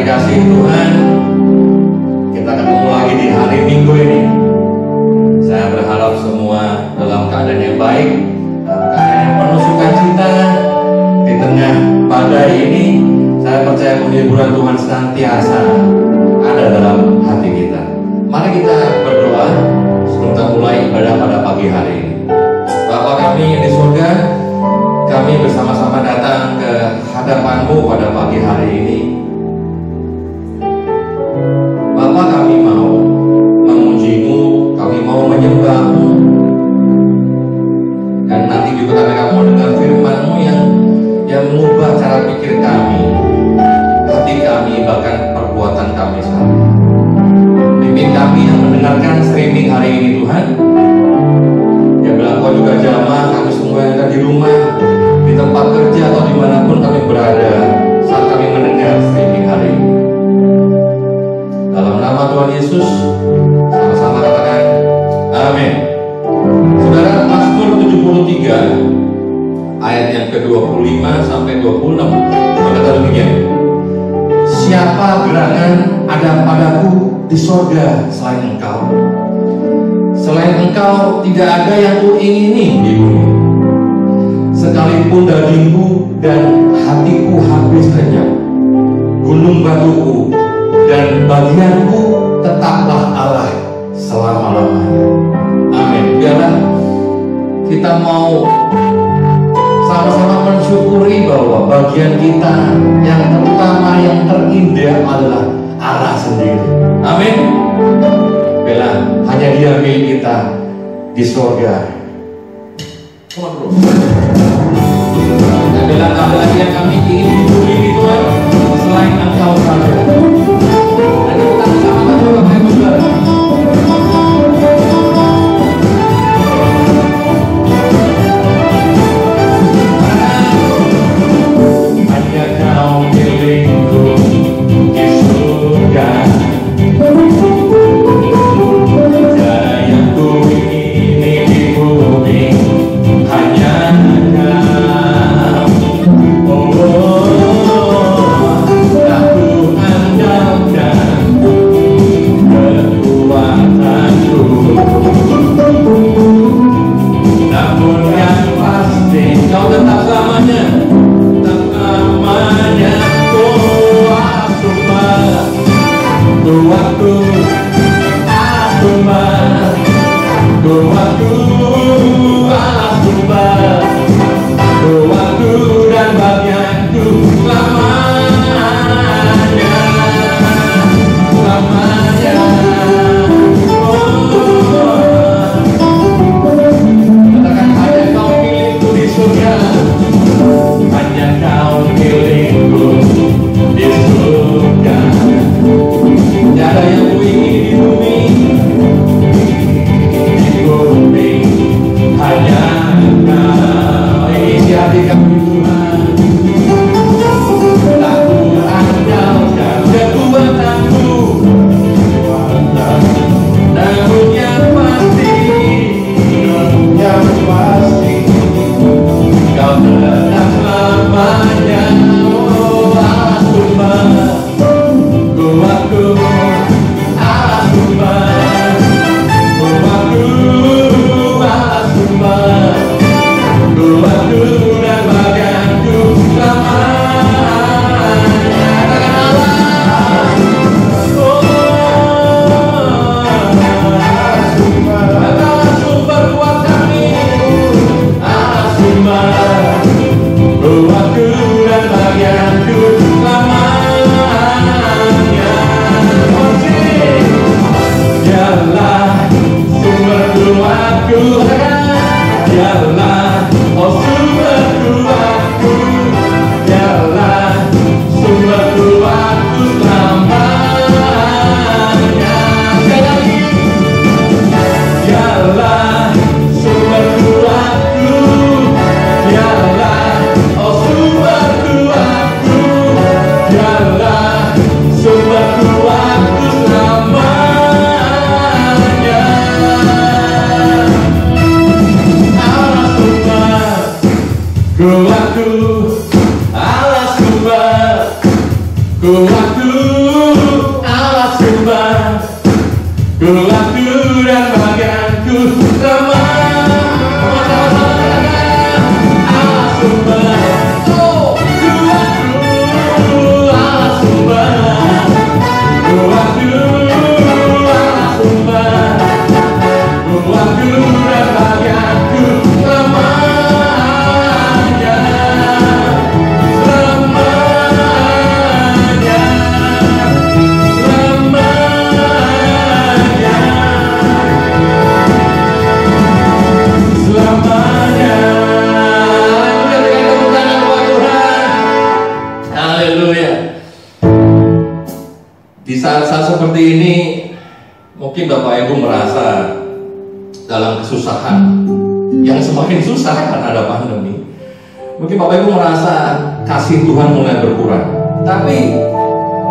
dikasih Tuhan, kita ketemu lagi di hari Minggu ini. Saya berharap semua dalam keadaan yang baik, dalam keadaan yang penuh sukacita. Di tengah badai ini, saya percaya penghiburan Tuhan senantiasa ada dalam hati kita. Mari kita berdoa sebelum kita mulai ibadah pada pagi hari ini. Bapa kami yang di surga, kami bersama-sama datang ke hadapan-Mu pada pagi hari ini. Bapa, kami mau memuji-Mu, kami mau menyembah-Mu, dan nanti juga kami akan mau dengar firman-Mu yang mengubah cara pikir kami, hati kami, bahkan perbuatan kami sehari. Pimpin kami yang mendengarkan streaming hari ini Tuhan. Ya bilang Kau juga jamah kami semua yang ada di rumah, di tempat kerja atau dimanapun kami berada saat kami mendengar streaming hari ini. Dalam nama Tuhan Yesus, sama-sama katakan amin. Saudara, Mazmur 73 ayat yang ke-25 sampai 26 berkata demikian. Siapa gerangan ada padaku di sorga selain Engkau? Selain Engkau tidak ada yang kuingini di bumi. Sekalipun dagingku dan hatiku habis lenyap, gunung batuku dan bagianku tetaplah Allah selama-lamanya. Amin. Biarlah kita mau sama-sama mensyukuri bahwa bagian kita yang terutama, yang terindah adalah Allah sendiri. Amin. Biarlah hanya Dia milik kita di surga. Come on, bro. Dan biarlah tak ada lagi yang kami ingin dipuji Tuhan selain Engkau saja. Dan kita bersama-sama Bapak Ibu Saudara. Hanya Kau milikku di surga. Tiada yang kuingini di bumi, hanya Kau. Tak ku andalkan kekuatanku, namun yang pasti Kau tetap selamanya, selamanya. Tuhan sumber Tuhanku, sumber Tuhanku, Allah sumber Tuhanku dan bagianku selamanya, selamanya. Katakan hanya Kau milikku di surga, hanya Kau milikku di surga. Tidak ada yang kuingini di bumi, hanya Kau. Isi hati kami Tuhan. Tak ku andalkan kekuatanku, namun yang pasti Kau tetap selamanya. Allah sumber kuatku, Allah sumber kuatku, Allah sumber kuatku dan bagianku selamanya. Katakan Allah. Allah sumber kuat kami, Allah sumber kuatku dan bagianku selamanya. Dialah sumber kuatku, dialah sumber kuatku, dialah sumber kuatku selamanya. Sekali lagi, dialah sumber kuatku, dialah sumber kuatku, dialah sumber kuatku selamanya. Allah Ruangku dan bagianku lemah. Allah sumber, oh Tuhanku, Allah sumber. Ruangku, Allah sumber. Ruangku dan bagianku lemahnya, lemahnya, lemahnya, selamanya. Haleluya, berikan tepuk tangan buat Tuhan. Haleluya. Di saat-saat seperti ini, mungkin Bapak Ibu merasa dalam kesusahan yang semakin susah karena ada pandemi. Mungkin Bapak Ibu merasa kasih Tuhan mulai berkurang. Tapi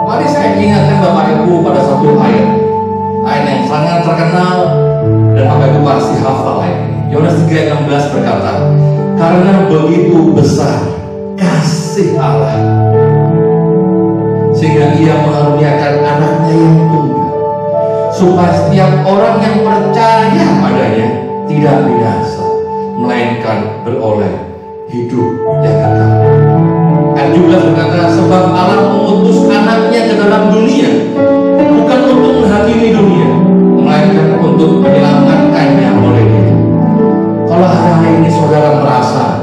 mari saya ingatkan Bapak Ibu pada satu ayat yang sangat terkenal dan Bapak Ibu pasti hafal ayat ini. Yohanes 3:16 berkata, karena begitu besar kasih Allah sehingga Ia mengaruniakan anaknya yang tunggal, supaya setiap orang yang percaya padanya tidak binasa, melainkan beroleh hidup yang kekal. Ayat 17 berkata, sebab Allah mengutus anaknya ke dalam dunia bukan untuk menghakimi dunia, melainkan untuk menyelamatkannya oleh Dia. Kalau hari ini saudara merasa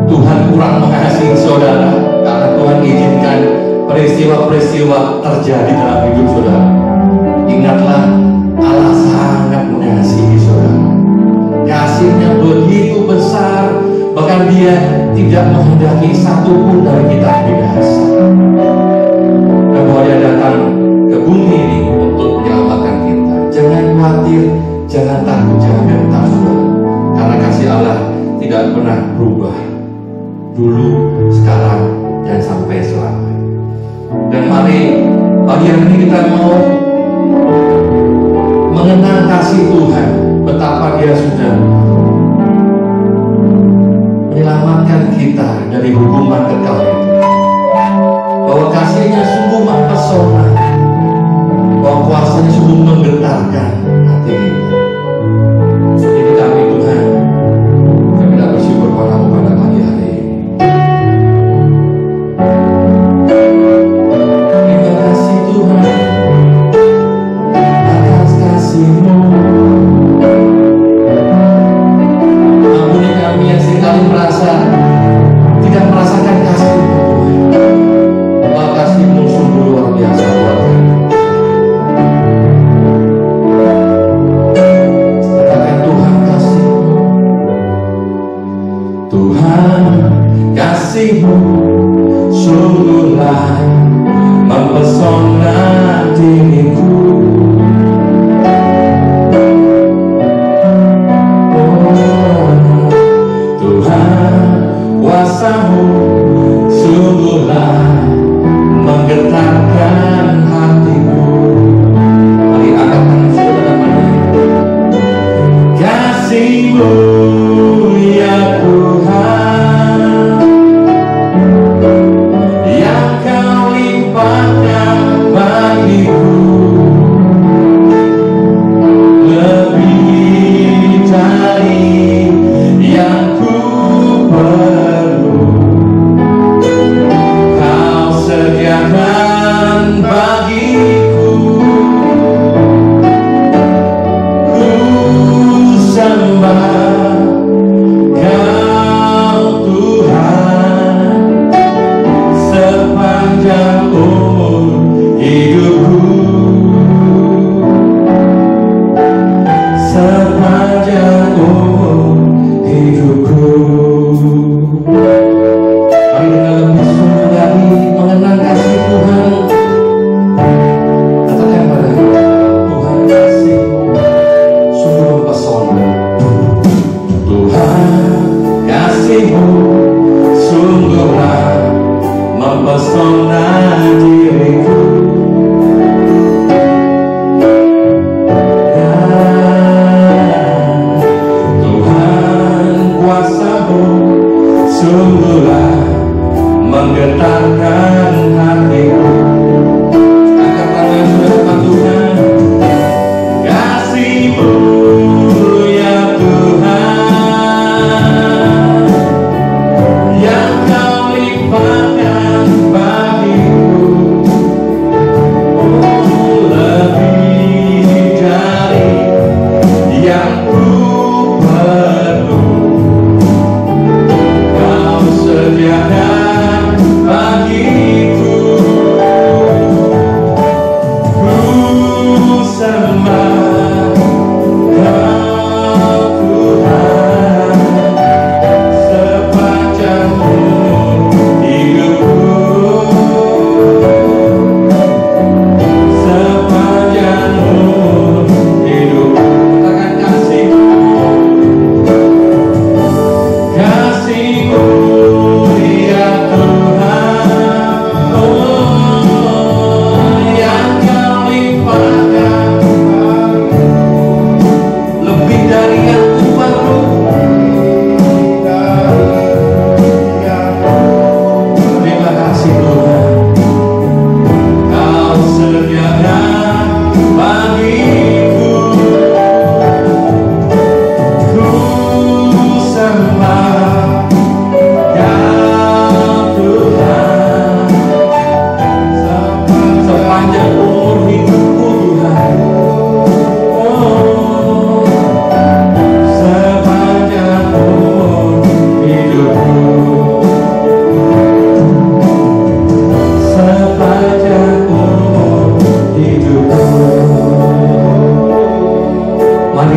Tuhan kurang mengasihi saudara karena Tuhan izinkan peristiwa-peristiwa terjadi dalam hidup saudara, ingatlah Allah sangat mengasihi saudara. Kasih-Nya begitu besar, bahkan Dia tidak menghendaki satupun dari kita binasa. Dan bahwa Dia datang ke bumi ini untuk menyelamatkan kita. Jangan khawatir, jangan takut, jangan gentar saudara, karena kasih Allah tidak pernah berubah, dulu, sekarang, dan sampai selamanya. Dan mari pagi hari ini kita mau mengenal kasih Tuhan, betapa Dia sudah menyelamatkan kita dari hukuman kekal itu, bahwa kasih-Nya sungguh mempesona, bahwa kuasa-Nya sungguh menggetarkan hati kita. Jadi kami Tuhan, kami tidak bersyukur padamu pada pagi hari ini. Terima kasih Tuhan atas kasih-Mu. Ampuni kami yang seringkali merasa tidak merasakan kasih-Mu Tuhan, bahwa kasih-Mu sungguh luar biasa buat kami.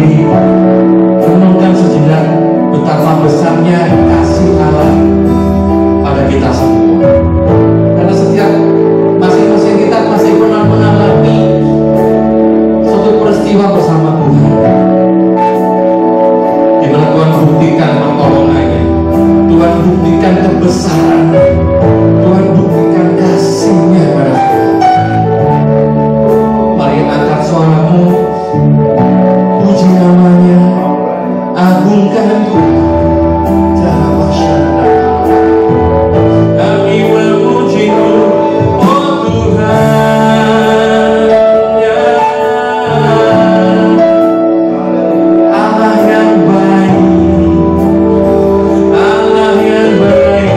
kembali renungkan sejenak betapa besarnya kasih Allah pada kita semua. Karena setiap masing-masing kita masih pernah mengalami suatu peristiwa bersama Tuhan, di mana Tuhan buktikan pertolongannya, Tuhan buktikan kebesaran, Tuhan buktikan kasih-Nya pada kita. Mari angkat suaramu, puji namanya, agungkan Tuhan. Jangan masyarakat. Kami memuji-Mu, oh Tuhan, ya Allah yang baik, Allah yang baik.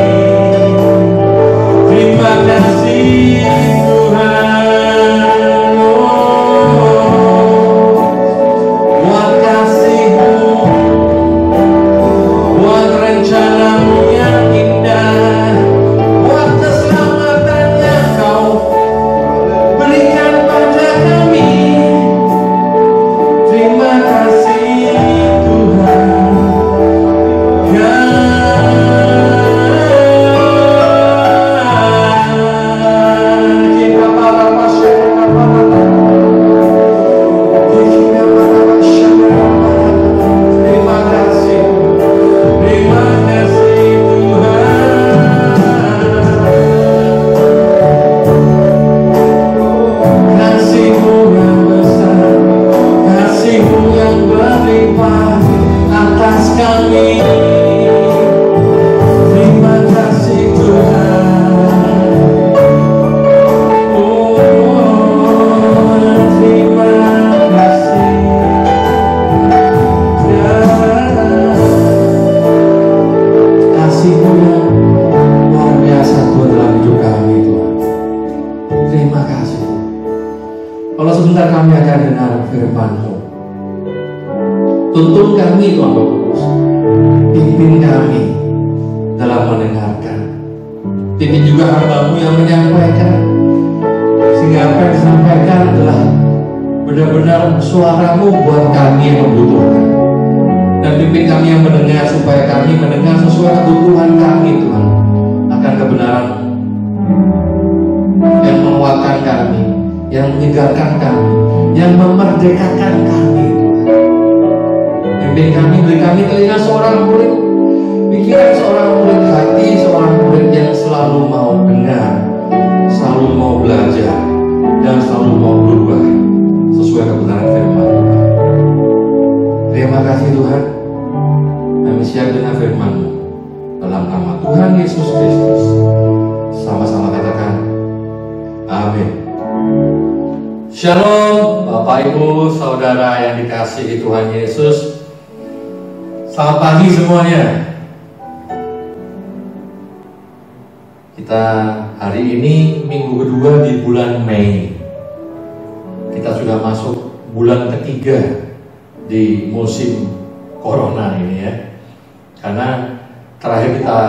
Terima kasih Tuhan, buat kasih-Mu, buat rencana-Mu yang indah, buat keselamatan yang Kau berikan pada kami. Terima kasih Tuhan. Ya kita para masyarakat, terima kasih, terima kasih Tuhan. Kasih-Mu yang besar, kasih-Mu yang berlimpah atas kami. Terima kasih Tuhan. Oh, terima kasih. Ya, kasih-Mu yang luar biasa Tuhan dalam hidup kami Tuhan. Terima kasih. Kalau sebentar kami akan dengar firman-Mu, tuntun kami Tuhan Roh Kudus, pimpin kami dalam mendengarkan. Pimpin juga hamba-Mu yang menyampaikan, sehingga apa yang disampaikan adalah benar-benar suara-Mu buat kami yang membutuhkan. Dan pimpin kami yang mendengar, supaya kami mendengar sesuai kebutuhan kami Tuhan, akan kebenaran-Mu yang menguatkan kami, yang menyegarkan kami, yang memerdekakan kami. Pimpin kami, beri kami telinga seorang murid, pikiran seorang murid, hati seorang murid yang selalu mau dengar, selalu mau belajar, dan selalu mau berubah sesuai kebenaran firman Tuhan. Terima kasih Tuhan. Kami siap dengan firman-Mu. Dalam nama Tuhan Yesus Kristus, sama-sama katakan amin. Shalom Bapak Ibu Saudara yang dikasihi Tuhan Yesus. Selamat pagi semuanya. Kita hari ini minggu kedua di bulan Mei. Kita sudah masuk bulan ketiga di musim corona ini ya. Karena terakhir kita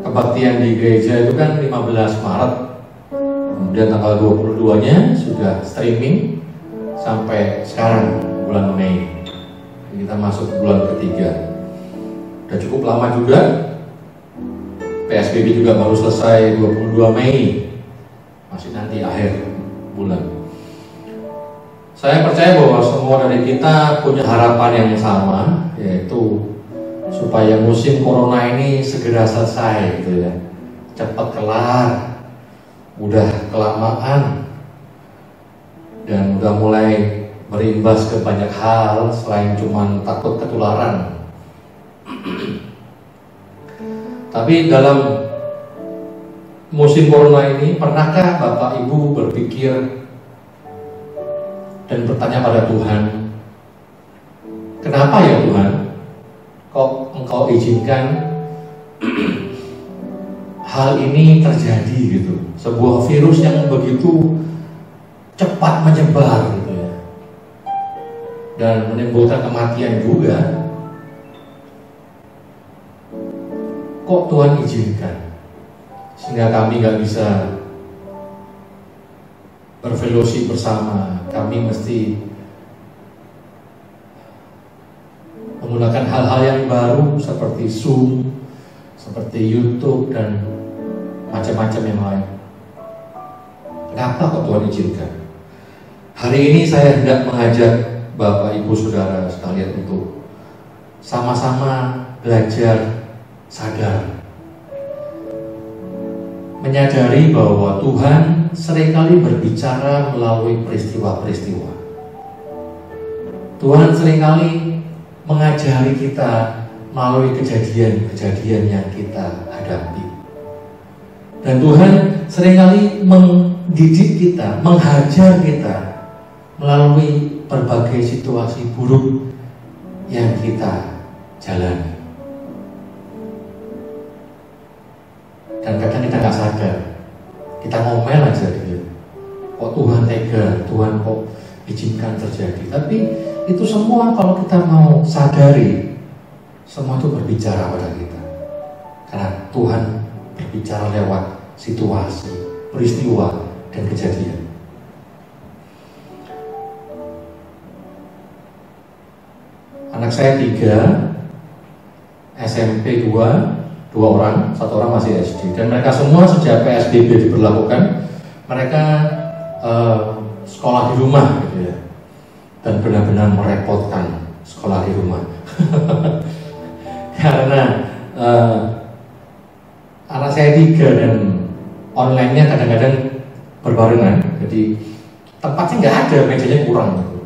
kebaktian di gereja itu kan 15 Maret. Kemudian tanggal 22-nya sudah streaming sampai sekarang bulan Mei. Kita masuk bulan ketiga. Udah cukup lama juga. PSBB juga baru selesai 22 Mei. Masih nanti akhir bulan. Saya percaya bahwa semua dari kita punya harapan yang sama, yaitu supaya musim corona ini segera selesai gitu ya. Cepat kelar. Udah kelamaan dan udah mulai berimbas ke banyak hal selain cuma takut ketularan. Tapi dalam musim corona ini, pernahkah Bapak Ibu berpikir dan bertanya pada Tuhan, kenapa ya Tuhan, kok Engkau izinkan hal ini terjadi gitu? Sebuah virus yang begitu cepat menyebar gitu ya, dan menimbulkan kematian juga. Kok Tuhan izinkan sehingga kami gak bisa berfellowship bersama? Kami mesti menggunakan hal-hal yang baru seperti Zoom, seperti YouTube, dan macam-macam yang lain. Kenapa kok Tuhan izinkan? Hari ini saya hendak mengajak Bapak Ibu Saudara sekalian untuk sama-sama belajar sadar, menyadari bahwa Tuhan seringkali berbicara melalui peristiwa-peristiwa. Tuhan seringkali mengajari kita melalui kejadian-kejadian yang kita hadapi. Dan Tuhan seringkali mendidik kita, menghajar kita melalui berbagai situasi buruk yang kita jalani. Dan kadang kita nggak sadar, kita ngomel aja gitu. Kok Tuhan tega, Tuhan kok izinkan terjadi. Tapi itu semua kalau kita mau sadari, semua itu berbicara pada kita. Karena Tuhan berbicara lewat situasi, peristiwa, dan kejadian. Anak saya 3, SMP 2 orang, 1 orang masih SD. Dan mereka semua sejak PSBB diberlakukan, mereka sekolah di rumah gitu ya. Dan benar-benar merepotkan sekolah di rumah. Karena anak saya 3 dan online-nya kadang-kadang berbarengan. Jadi tempatnya nggak ada, mejanya kurang gitu.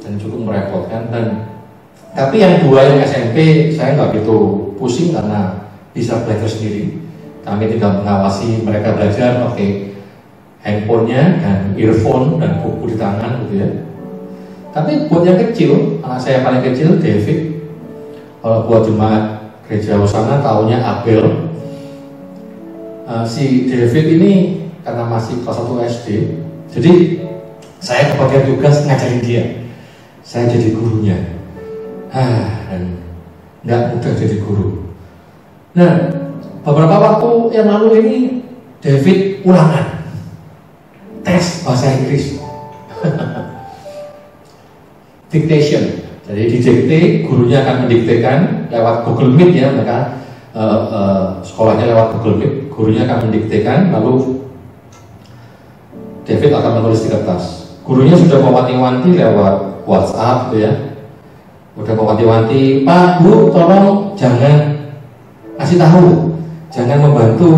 Dan cukup merepotkan. Tapi yang 2 yang SMP saya nggak begitu pusing karena bisa belajar sendiri. Kami tinggal mengawasi mereka belajar pakai handphonenya dan earphone dan buku di tangan gitu ya. Tapi buat yang kecil, anak saya paling kecil David, kalau buat jemaat gereja Hosana taunya Abel. Si David ini karena masih kelas 1 SD, jadi saya kebagian tugas ngajarin dia. Saya jadi gurunya. Dan nggak mudah jadi guru. Nah, beberapa waktu yang lalu ini David ulangan tes bahasa Inggris. Dictation. Jadi didikte, gurunya akan mendiktekan lewat Google Meet ya, mereka sekolahnya lewat Google Meet, gurunya akan mendiktekan, lalu David akan menulis di kertas. Gurunya sudah mewanti-wanti lewat WhatsApp gitu ya. Udah mewanti-wanti, Pak, Bu, tolong jangan kasih tahu, jangan membantu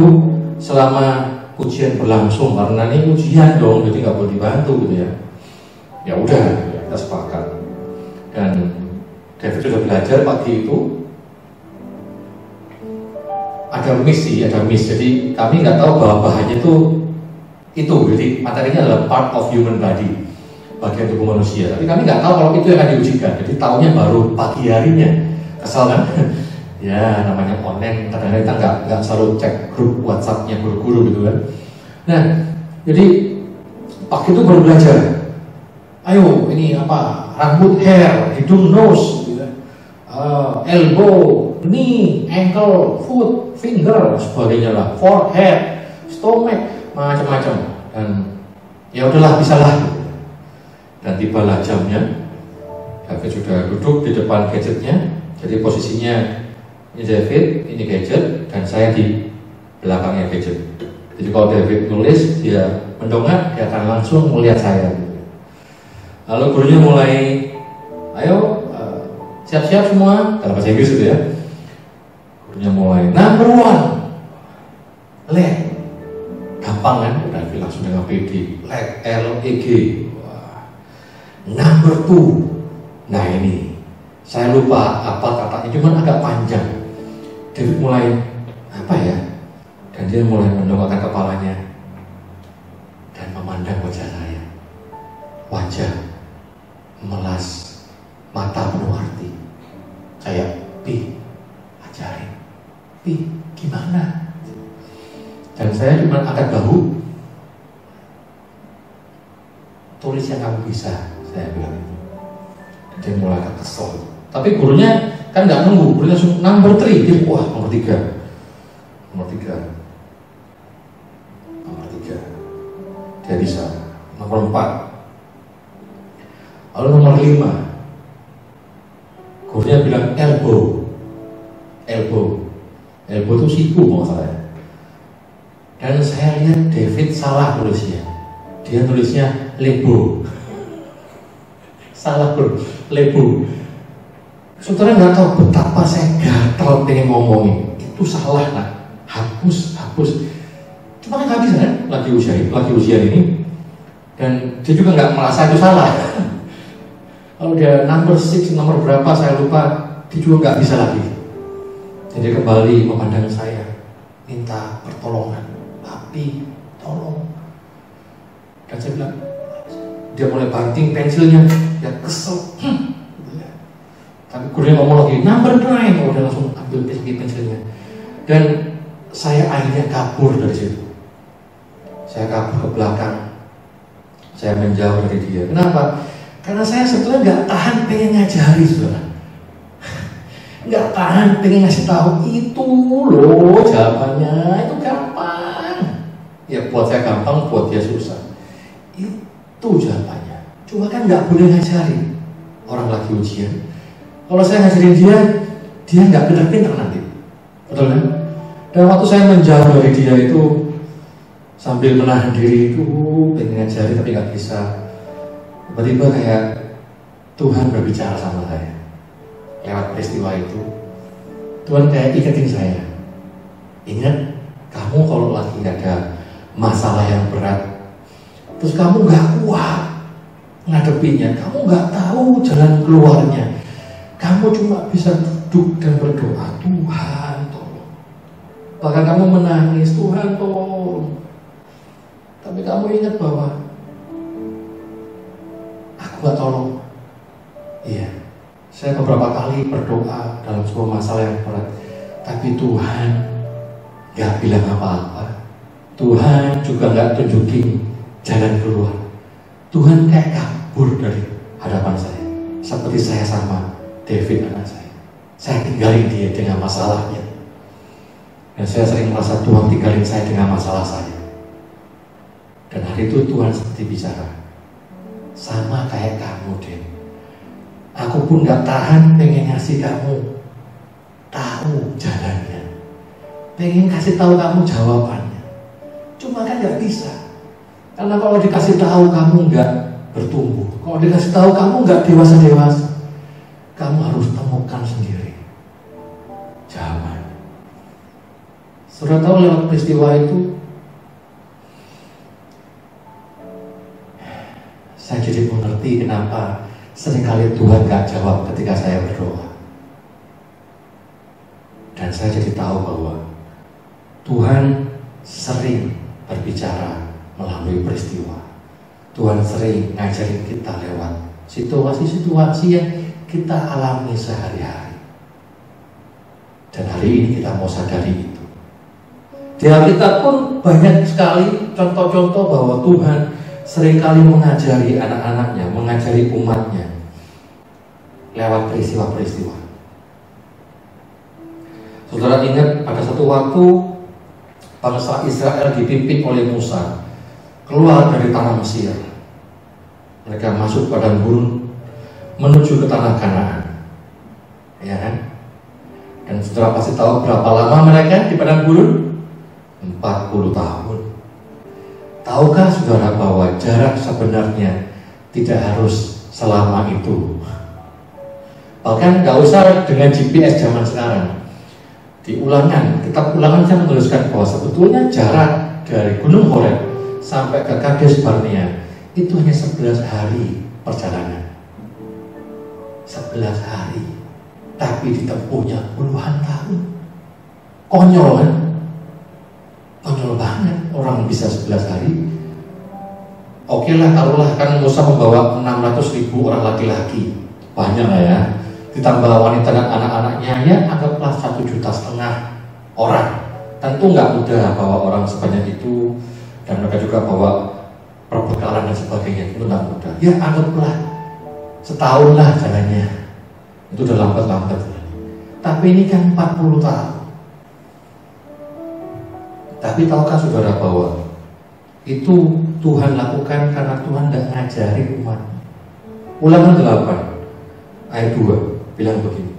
selama ujian berlangsung karena ini ujian dong, jadi nggak boleh dibantu gitu ya. Ya udah, kita sepakat. Dan David sudah belajar pagi itu. Ada miss, jadi kami nggak tahu bahwa bahannya itu. Jadi materinya adalah part of human body, bagian tubuh manusia. Tapi kami nggak tahu kalau itu yang akan diujikan. Jadi tahunya baru pagi harinya. Kesal kan? Ya namanya online, kadang-kadang kita nggak selalu cek grup WhatsApp-nya guru-guru gitu kan. Nah, jadi pagi itu baru belajar. Ayo, ini apa? Rambut, hair, hidung, nose, gitu kan. Elbow, knee, ankle, foot, finger, sebagainya lah. Forehead, stomach, macam-macam. Dan ya udahlah, bisalah. Dan tibalah jamnya. David sudah duduk di depan gadgetnya. Jadi posisinya ini David, ini gadget, dan saya di belakangnya gadget. Jadi kalau David nulis, dia mendongak, dia akan langsung melihat saya. Lalu gurunya mulai, ayo siap-siap semua, dalam bahasa Inggris itu ya. Gurunya mulai, number 1, leg, gampang kan? David langsung dengan PD, leg, L-E-G. Number 2, nah ini, saya lupa apa katanya, cuman agak panjang. David mulai, apa ya? Dan dia mulai mendongakkan kepalanya dan memandang wajah saya. Wajah melas, mata penuh arti. Kayak, Pi, ajarin. Pi, gimana? Dan saya cuma angkat bahu. Tulis yang kamu bisa, saya bilang itu. Dan dia mulai agak kesel. Tapi gurunya kan nggak nunggu, gurunya langsung number 3. Dia, wah, nomor 3. Dia bisa. Nomor 4. Lalu nomor 5. gurunya bilang elbow itu siku mau salah. Dan saya lihat David salah nulisnya. Dia nulisnya lebo. Salah bro, lebo. Saudara nggak tahu betapa saya gatal pengen ngomongin. Itu salah lah. Hapus. Cuma kan nggak bisa kan? Lagi usia ini. Dan dia juga nggak merasa itu salah. Kalau dia number 6, nomor berapa saya lupa, dia juga nggak bisa lagi. Jadi kembali memandang saya, minta pertolongan. Papi, tolong. Dan saya bilang, dia mulai banting pensilnya, dia kesel. Tapi gurunya ngomong lagi, number 9, udah langsung ambil pensilnya. Dan saya akhirnya kabur dari situ. Saya kabur ke belakang. Saya menjauh dari dia. Kenapa? Karena saya sebetulnya nggak tahan pengen ngajari, saudara. Nggak tahan pengen ngasih tahu itu loh jawabannya, itu gampang. Ya buat saya gampang, buat dia susah. Itu jawabannya. Cuma kan nggak boleh ngajarin orang lagi ujian. Kalau saya ngajarin dia nggak pinter-pinter nanti, betul kan? Dan waktu saya menjauh dari dia itu sambil menahan diri itu pengen ngajari tapi nggak bisa. Tiba-tiba kayak Tuhan berbicara sama saya lewat peristiwa itu. Tuhan kayak iketin saya. Ingat, kamu kalau lagi ada masalah yang berat, terus kamu gak kuat ngadepinya, kamu gak tahu jalan keluarnya, kamu cuma bisa duduk dan berdoa, Tuhan tolong. Bahkan kamu menangis, Tuhan tolong. Tapi kamu ingat bahwa aku gak tolong. Iya, saya beberapa kali berdoa dalam sebuah masalah yang berat, tapi Tuhan gak bilang apa-apa. Tuhan juga gak tunjukin jalan keluar. Tuhan kayak kabur dari hadapan saya. Seperti saya sama David anak saya. Saya tinggalin dia dengan masalahnya. Dan saya sering merasa Tuhan tinggalin saya dengan masalah saya. Dan hari itu Tuhan seperti bicara, sama kayak kamu, Den. Aku pun gak tahan pengen ngasih kamu tahu jalannya, pengen kasih tahu kamu jawabannya. Cuma kan gak bisa. Karena kalau dikasih tahu kamu gak bertumbuh, kalau dikasih tahu kamu gak dewasa-dewasa, kamu harus temukan sendiri jawaban. Sudah tahu lewat peristiwa itu, saya jadi mengerti kenapa seringkali Tuhan gak jawab ketika saya berdoa. Dan saya jadi tahu bahwa Tuhan sering berbicara melalui peristiwa. Tuhan sering ngajarin kita lewat situasi-situasi yang kita alami sehari-hari. Dan hari ini kita mau sadari itu. Di Alkitab pun banyak sekali contoh-contoh bahwa Tuhan seringkali mengajari anak-anaknya, mengajari umatnya lewat peristiwa-peristiwa. Saudara ingat pada satu waktu bangsa Israel dipimpin oleh Musa keluar dari tanah Mesir. Mereka masuk padang gurun menuju ke tanah Kanaan, ya kan? Dan saudara pasti tahu berapa lama mereka di padang gurun? 40 tahun. Tahukah saudara bahwa jarak sebenarnya tidak harus selama itu? Bahkan gak usah dengan GPS zaman sekarang. Di Ulangan, kitab Ulangan saya menuliskan bahwa sebetulnya jarak dari Gunung Horeb sampai ke Kades Barnea itu hanya 11 hari perjalanan. 11 hari, tapi ditempuhnya puluhan tahun. Konyol kan? Konyol banget orang bisa 11 hari. Oke lah, taruhlah kan Musa membawa 600.000 orang laki-laki, banyak lah ya. Ditambah wanita dan anak-anaknya, ya anggaplah 1,5 juta orang. Tentu nggak mudah bawa orang sebanyak itu, dan mereka juga bawa perbekalan dan sebagainya, itu nggak mudah. Ya anggaplah setahun lah jalannya, itu udah lambat-lambat. Tapi ini kan 40 tahun. Tapi tahukah saudara bahwa itu Tuhan lakukan karena Tuhan tidak ngajari umat. Ulangan 8 ayat 2. bilang begini,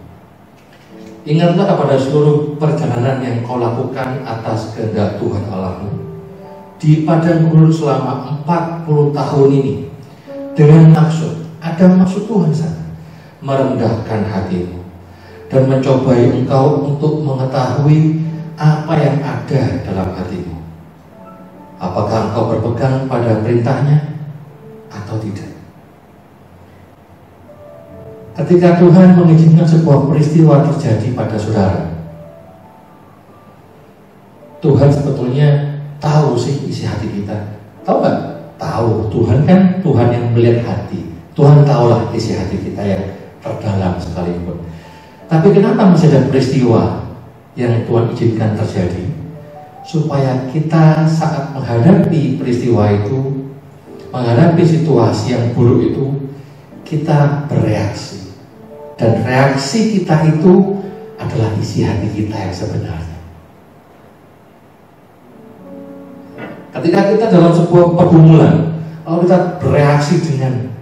ingatlah kepada seluruh perjalanan yang kau lakukan atas kehendak Tuhan Allahmu di padang gurun selama 40 tahun ini, dengan ada maksud Tuhan sana, merendahkan hatimu dan mencobai engkau untuk mengetahui apa yang ada dalam hatimu. Apakah engkau berpegang pada perintahnya atau tidak? Ketika Tuhan mengizinkan sebuah peristiwa terjadi pada saudara, Tuhan sebetulnya tahu sih isi hati kita. Tahu nggak? Tahu. Tuhan kan Tuhan yang melihat hati. Tuhan tahulah isi hati kita yang terdalam sekalipun. Tapi kenapa masih ada peristiwa yang Tuhan izinkan terjadi? Supaya kita saat menghadapi peristiwa itu, menghadapi situasi yang buruk itu, kita bereaksi. Dan reaksi kita itu adalah isi hati kita yang sebenarnya. Ketika kita dalam sebuah pergumulan, kalau kita bereaksi dengan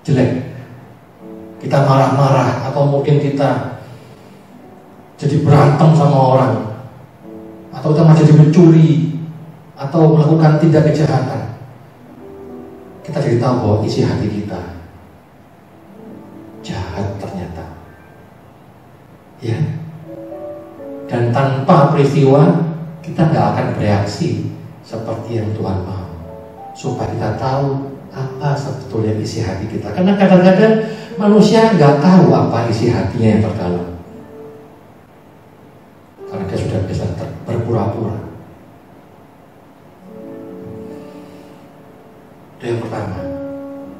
jelek, kita marah-marah, atau mungkin kita jadi berantem sama orang, atau kita malah jadi mencuri, atau melakukan tindak kejahatan, kita jadi tahu bahwa isi hati kita jahat ternyata, ya. Dan tanpa peristiwa kita nggak akan bereaksi seperti yang Tuhan mau, supaya kita tahu apa sebetulnya isi hati kita. Karena kadang-kadang manusia nggak tahu apa isi hatinya yang terdalam, karena dia sudah biasa berpura-pura. Itu yang pertama.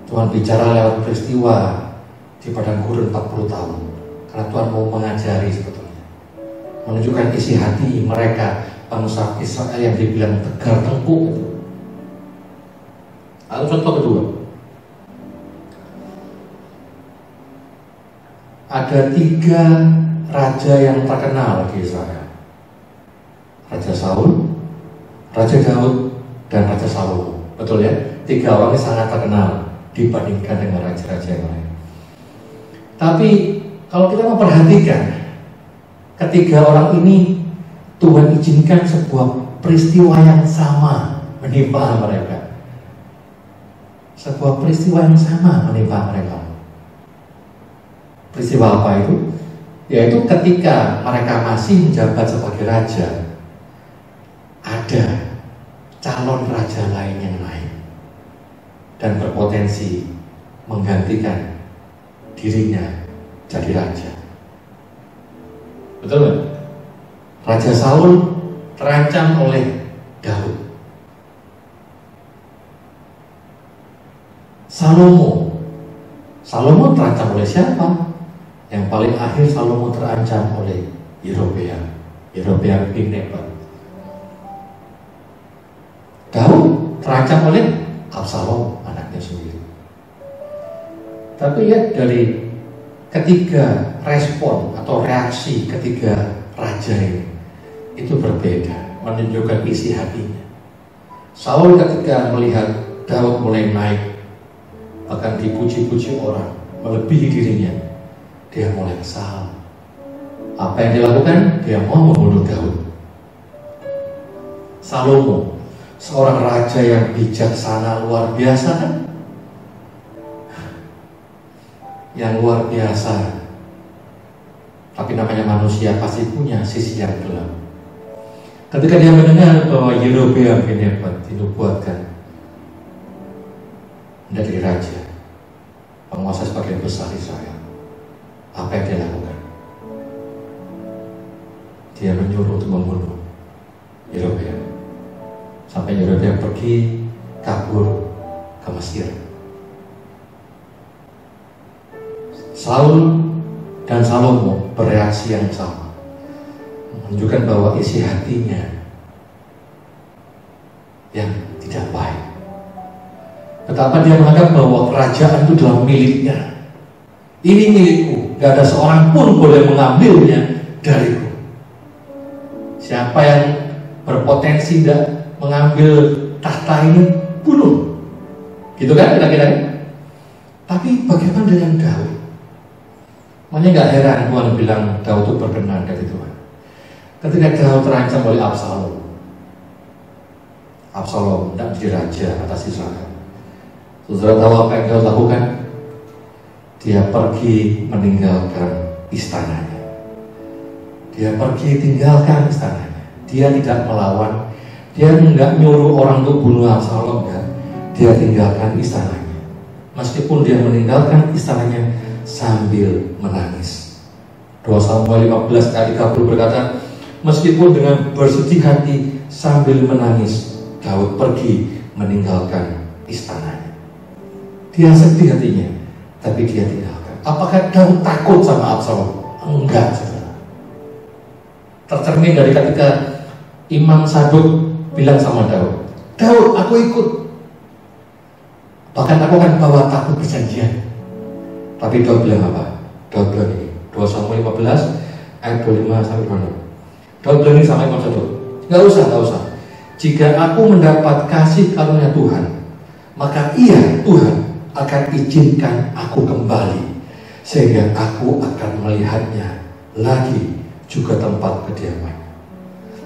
Tuhan bicara lewat peristiwa di padang gurun 40 tahun, karena Tuhan mau mengajari sebetulnya, menunjukkan isi hati mereka, bangsa Israel yang dibilang tegar tengkuk itu. Lalu contoh kedua, ada 3 raja yang terkenal di Israel: Raja Saul, Raja Daud, dan Raja Salomo. Betul ya? 3 orang ini sangat terkenal dibandingkan dengan raja-raja yang lain. Tapi kalau kita memperhatikan, ketiga orang ini Tuhan izinkan sebuah peristiwa yang sama menimpa mereka. Sebuah peristiwa yang sama menimpa mereka. Peristiwa apa itu? Yaitu ketika mereka masih menjabat sebagai raja, ada calon raja lain yang naik dan berpotensi menggantikan dirinya jadi raja. Betul nggak? Raja Saul terancam oleh Daud. Salomo terancam oleh siapa? Yang paling akhir Salomo terancam oleh Yerobeam bin Nebat. Daud terancam oleh Absalom, anaknya sendiri. Tapi ya, dari ketiga respon atau reaksi ketiga raja ini itu berbeda, menunjukkan isi hatinya. Saul ketika melihat Daud mulai naik, bahkan dipuji-puji orang, melebihi dirinya, dia mulai kesal. Apa yang dilakukan? Dia mau membunuh Daud. Salomo, seorang raja yang bijaksana luar biasa kan? Yang luar biasa. Tapi namanya manusia pasti punya sisi yang gelap. Ketika dia mendengar bahwa Yerobeam bin Nebat dinubuatkan menjadi raja, penguasa sebagian besar Israel, apa yang dia lakukan? Dia menyuruh untuk membunuh Yerobeam, sampai Yerobeam pergi kabur ke Mesir. Saul dan Salomo bereaksi yang sama, menunjukkan bahwa isi hatinya yang tidak baik. Betapa dia menganggap bahwa kerajaan itu adalah miliknya. Ini milikku, gak ada seorang pun boleh mengambilnya dariku. Siapa yang berpotensi tidak mengambil tahta ini, bunuh. Gitu kan kira-kira. Tapi bagaimana dengan Daud? Makanya nggak heran Tuhan bilang Daud itu berkenan dari Tuhan. Ketika Daud terancam oleh Absalom tidak menjadi raja atas Israel. Saudara tahu apa yang Daud lakukan? Dia pergi meninggalkan istananya. Dia pergi tinggalkan istananya. Dia tidak melawan. Dia nggak nyuruh orang untuk bunuh Absalom, kan? Dia tinggalkan istananya. Meskipun dia meninggalkan istananya sambil menangis. 2 Samuel 15 ayat 30 berkata, meskipun dengan bersedih hati sambil menangis, Daud pergi meninggalkan istananya. Dia sedih hatinya, tapi dia tinggalkan. Apakah Daud takut sama Absalom? Enggak, saudara. Tercermin dari ketika Imam Saduk bilang sama Daud, Daud, aku ikut. Bahkan aku akan bawa tabut perjanjian. Tapi Daud bilang apa? Daud bilang ini, 2 Samuel 15 ayat 25 sampai 26. Daud bilang ini sama Imam Saduk, Gak usah. Jika aku mendapat kasih karunia Tuhan, maka iya, Tuhan akan izinkan aku kembali, sehingga aku akan melihatnya lagi, juga tempat kediamannya.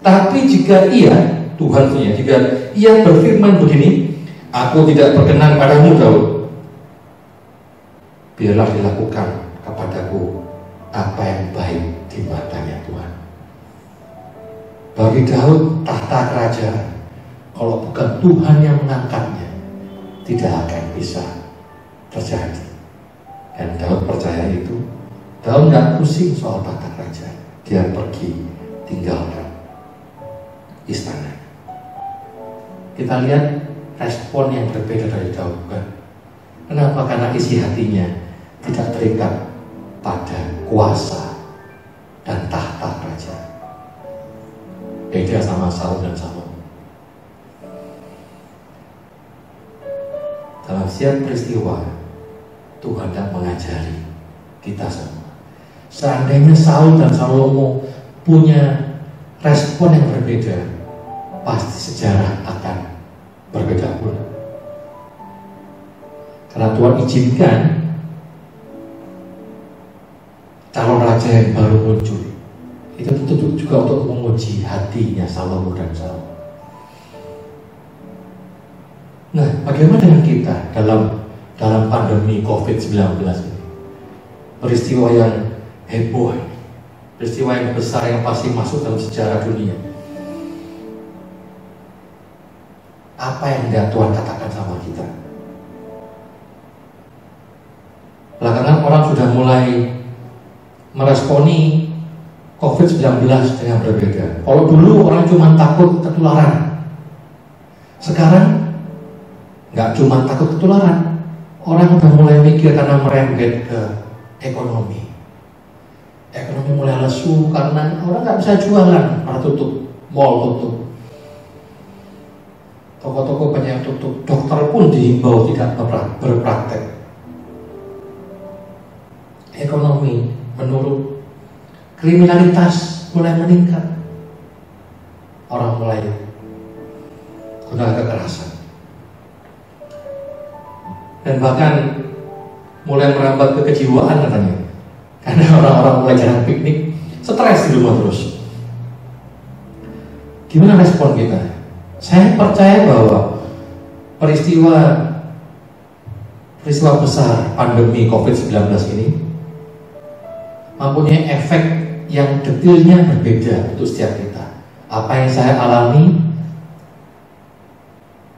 Tapi jika ia, Tuhan punya, jika ia berfirman begini, aku tidak berkenan padamu Daud, biarlah dilakukan kepadaku apa yang baik di matanya Tuhan. Bagi Daud, tahta kerajaan, kalau bukan Tuhan yang mengangkatnya, tidak akan bisa terjadi. Dan Daud percaya itu. Daud nggak pusing soal tahta kerajaan. Dia pergi tinggalkan istana. Kita lihat respon yang berbeda dari Daud, bukan? Kenapa? Karena isi hatinya tidak terikat pada kuasa dan tahta kerajaan. Beda sama Saul dan Salomo. Dalam setiap peristiwa, Tuhan tak mengajari kita semua. Seandainya Saul dan Salomo punya respon yang berbeda, pasti sejarah akan berbeda pula. Karena Tuhan izinkan calon raja yang baru muncul, itu tentu juga untuk menguji hatinya Salomo dan Saul. Nah, bagaimana dengan kita dalam pandemi COVID-19 ini? Peristiwa yang heboh, peristiwa yang besar yang pasti masuk dalam sejarah dunia. Apa yang Tuhan katakan sama kita? Belakangan orang sudah mulai meresponi COVID-19 dengan berbeda. Kalau dulu orang cuma takut ketularan, sekarang nggak cuma takut ketularan, orang udah mulai mikir karena merembet ke ekonomi. Ekonomi mulai lesu karena orang nggak bisa jualan, pada tutup, mall tutup, toko-toko banyak yang tutup, dokter pun dihimbau tidak berpraktek. Ekonomi menurun, kriminalitas mulai meningkat, orang mulai gunakan kekerasan, dan bahkan mulai merambat ke kejiwaan katanya, karena orang-orang mulai jarang piknik, stres di rumah terus. Gimana respon kita? Saya percaya bahwa peristiwa besar pandemi COVID-19 ini mempunyai efek yang detailnya berbeda untuk setiap kita. Apa yang saya alami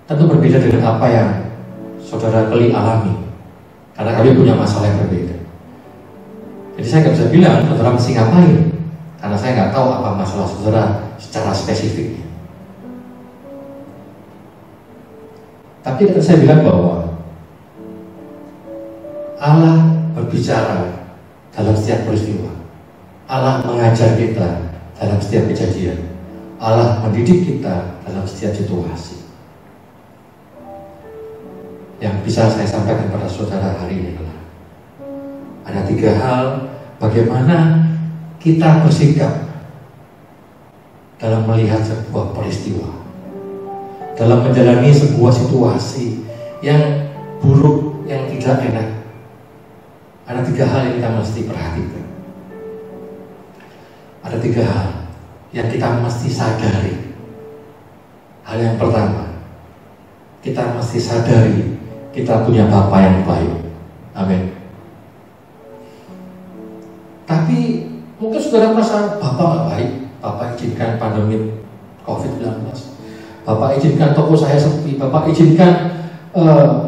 tentu berbeda dengan apa yang saudara Keli alami, karena kami punya masalah yang berbeda. Jadi saya nggak bisa bilang saudara mesti ngapain, karena saya nggak tahu apa masalah saudara secara spesifiknya. Tapi saya bilang bahwa Allah berbicara dalam setiap peristiwa. Allah mengajar kita dalam setiap kejadian. Allah mendidik kita dalam setiap situasi. Yang bisa saya sampaikan pada saudara hari ini adalah ada 3 hal bagaimana kita bersikap dalam melihat sebuah peristiwa, dalam menjalani sebuah situasi yang buruk, yang tidak enak. Ada 3 hal yang kita mesti perhatikan. Ada 3 hal yang kita mesti sadari. Hal yang pertama, kita mesti sadari kita punya Bapa yang baik. Amin. Tapi mungkin saudara merasa Bapak nggak baik. Bapak izinkan pandemi COVID-19. Bapak izinkan toko saya sepi. Bapak izinkan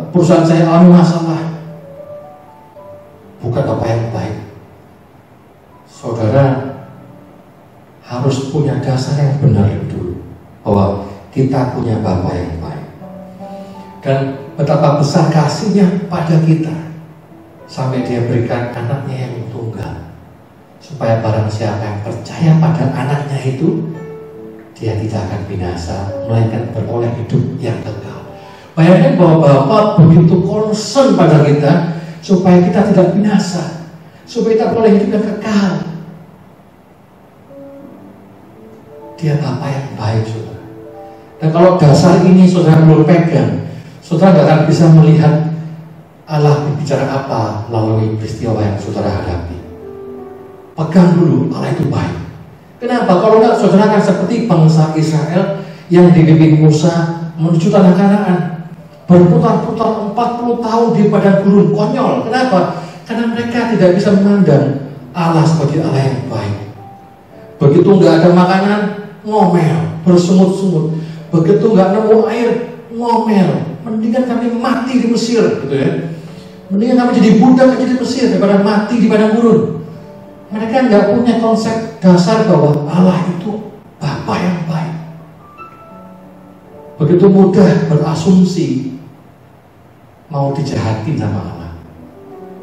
perusahaan saya alami masalah. Bukan Bapak yang baik. Saudara harus punya dasar yang benar dulu, bahwa kita punya Bapa yang baik. Dan betapa besar kasihnya pada kita, sampai Dia berikan anaknya yang tunggal, supaya barang siapa yang percaya pada anaknya itu, dia tidak akan binasa, melainkan beroleh hidup yang kekal. Bayangkan bahwa Bapa begitu concern pada kita, supaya kita tidak binasa, supaya kita beroleh hidup yang kekal. Dia Bapa yang baik, saudara. Dan kalau dasar ini saudara belum pegang, saudara tidak akan bisa melihat Allah berbicara apa melalui peristiwa yang saudara hadapi. Pegang dulu, Allah itu baik. Kenapa? Kalau enggak, saudara akan seperti bangsa Israel yang dipimpin Musa menuju tanah Kanaan, berputar-putar 40 tahun di padang gurun. Konyol. Kenapa? Karena mereka tidak bisa memandang Allah sebagai Allah yang baik. Begitu enggak ada makanan, ngomel, bersungut-sungut. Begitu nggak nemu air, ngomel. Mendingan kami mati di Mesir, gitu ya. Mendingan kami jadi budak aja di Mesir daripada mati di padang gurun. Mereka nggak punya konsep dasar bahwa Allah itu Bapa yang baik. Begitu mudah berasumsi mau dijahatin sama Allah,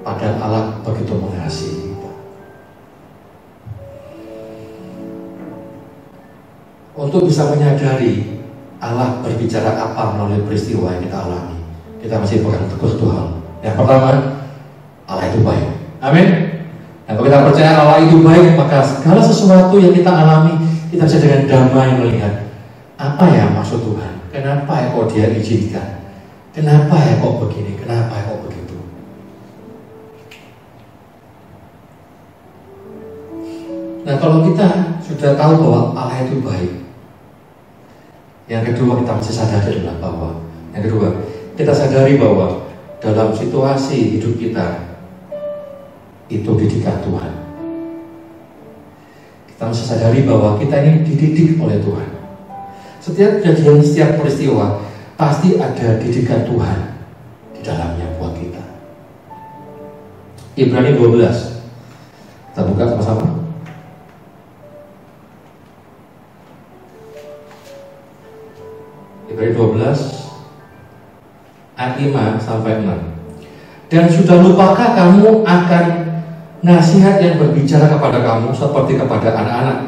padahal Allah begitu mengasihi kita. Untuk bisa menyadari Allah berbicara apa melalui peristiwa yang kita alami, kita masih pegang teguh satu hal. Yang pertama, Allah itu baik. Amin. Dan kalau kita percaya Allah itu baik, maka segala sesuatu yang kita alami, kita bisa dengan damai melihat apa ya maksud Tuhan. Kenapa ya kok Dia izinkan? Kenapa ya kok begini? Kenapa ya kok begitu? Nah, kalau kita sudah tahu bahwa Allah itu baik, yang kedua kita mesti sadari adalah bahwa kita sadari bahwa dalam situasi hidup kita itu didikan Tuhan. Kita mesti sadari bahwa kita ini dididik oleh Tuhan. Setiap kejadian, setiap peristiwa pasti ada didikan Tuhan di dalamnya buat kita. Ibrani 12. Kita buka sama-sama. Ibrani 12 ayat 5 sampai 6. Dan sudah lupakah kamu akan nasihat yang berbicara kepada kamu seperti kepada anak-anak?